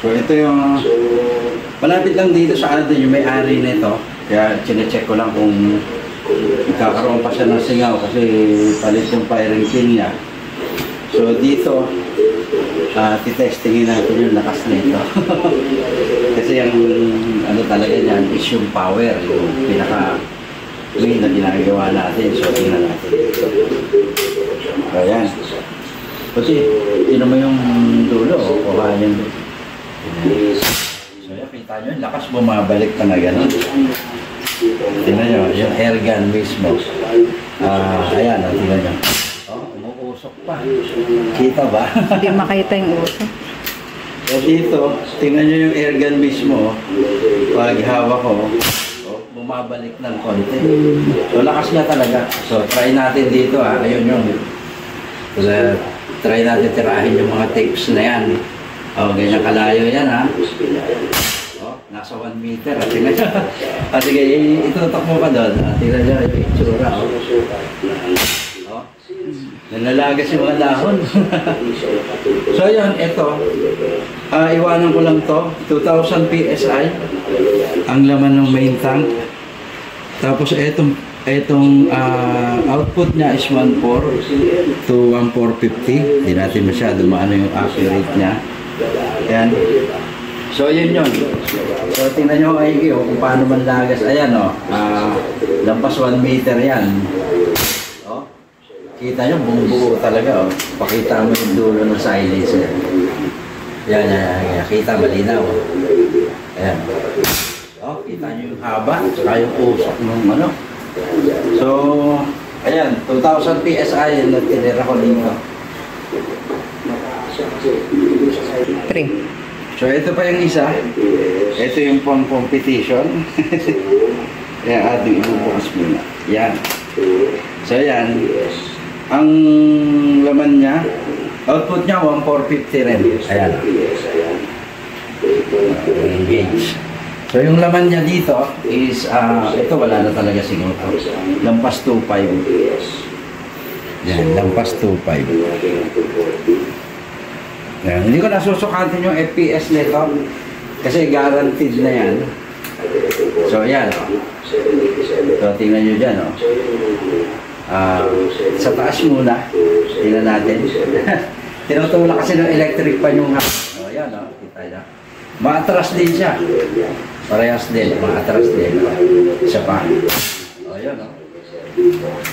So ito yung malapit lang dito sa atin yung may-ari nito. Kaya chinecheck ko lang kung magkakaroon pa siya ng singaw kasi palit yung firing pin niya. So dito, titestingin natin yung lakas nito. Kasi yung ano talaga niyan is yung power, yung pinaka main na ginagawa natin. So tingnan natin dito. Ayan. Kasi yun naman yung dulo o kuhanin doon. So yan, kita nyo, lakas bumabalik pa na gano'n. Tingnan nyo, yung air gun mismo. Ayan, tingnan nyo. Umuusok pa. Kita ba? Hindi makita yung usok. So dito, tingnan nyo yung air gun mismo. Pag hawak ko, bumabalik ng konti. So lakas niya talaga. So try natin dito ayun yung. Try natin tirahin yung mga tapes na yan. Ganyan kalayo yan nasa 1 meter. Tingnan nyo. Sige, itutok mo pa doon. Tingnan nyo yung itsura. Nalalagas yung mga dahon. So yun, ito. Iwanan ko lang to. 2,000 PSI. Ang laman ng main tank. Tapos itong output niya is 1.4 to 1.450. Hindi natin masyado maano yung accurate niya. Ayan. So yun yun. So tingnan nyo kayo kung paano man lagas. Ayan lampas 1 meter yan. Kita nyo, bumubuo talaga. Pakita mo yung dulo ng silencer. Yan. Kita malinaw. Ayan. Kita nyo yung haba, saka yung usok ng ano. So, ayan, 2,000 PSI yung natinira ko dito. 3. So, ito pa yung isa. Ito yung pang competition. Kaya ating ibubukas muna. Yan. So, yan. Ang laman niya, output niya 1,450 rin. Ayan. Engage. So yung laman niya dito is, ito wala na talaga siguro. Lampas 2.5. Yan, lampas 2.5. Yan, hindi ko nasusukatin yung FPS nito kasi guaranteed na yan. So yan. So tingnan nyo dyan. Sa taas muna. Tingnan natin. Tinutulak kasi ng electric pan yung yan kita nyo. Maatras din siya. Parehas din, maatras din. Isa pa. Ayan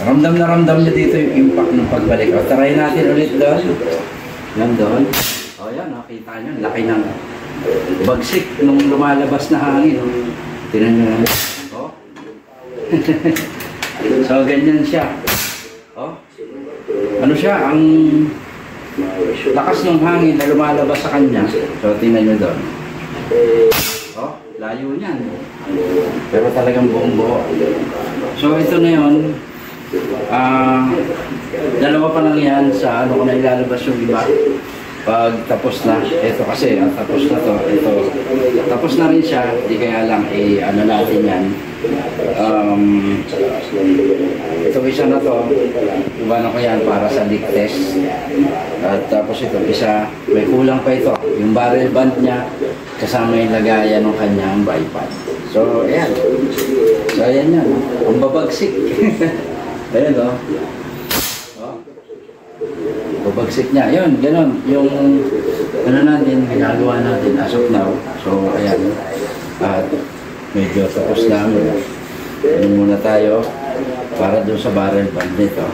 ramdam na ramdam niya dito yung impact ng pagbalik. Try natin ulit doon. Yan doon. Ayan, kita nyo. Laki ng bagsik nung lumalabas na hangin. Tinan nyo na. So, ganyan siya. Ano siya, ang lakas ng hangin na lumalabas sa kanya. So, tingnan nyo doon. Layo niyan. Pero talagang buong buo. So, ito na yun. Dalawa pa lang yan sa ano ko na ilalabas yung iba. Pag tapos na, ito kasi, tapos na to, ito. Tapos na rin siya, di kaya lang, ano natin yan. Ito isa na to, iwanan ko yan para sa leak test. At tapos ito, isa, may kulang pa ito. Yung barrel band niya, kasama yung lagayan ng kanyang bipod. So, ayan. So, ayan yan. Ang babagsik. Ayan o. Babagsik niya. Yun, gano'n. Yung ano natin, ginagawa natin as of now. So, ayan. At medyo tapos namin. Ano muna tayo para doon sa barrel band nito.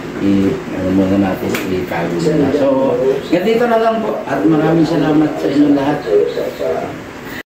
Ano muna natin, ikago muna. So, ganito na lang po. At maraming salamat sa inyong lahat.